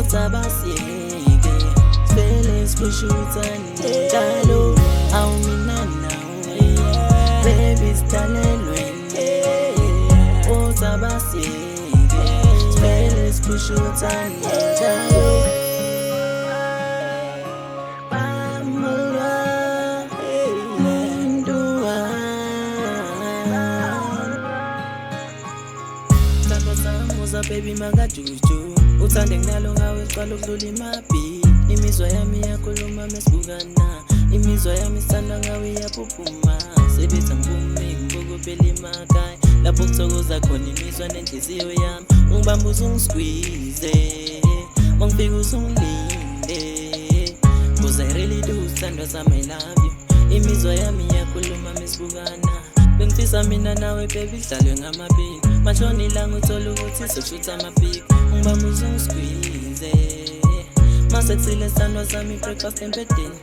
Otabasiyeke sivele sikushutane njalo awumina nawe baby sidalelweni. Otabasiyeke sivele sikushutane njalo. Baby magajuju uthande nginalo ngawe siqala ukudlula imabi. Imizwa yami yakhuluma mesibukana, imizwa yami isanda ngawe iyaphuphuma. Sebethi ngiphume ngibukuphela emakhaya lapho kuthokoza khona imizwa nenhliziyo yami. Ungibambe uzungisqueeze mangifika uzungilinde, 'cause I really do sithandwa sami, I love you. Imizwa yami yakhuluma mesibukana, bengifisa mina nawe baby sidlalwe ngamabili. Mashoni ilanga uthola ukuthi soshutha amapiki. Ungibambe uzungisqueeze masekuthile sithandwa sami breakfast empedeni.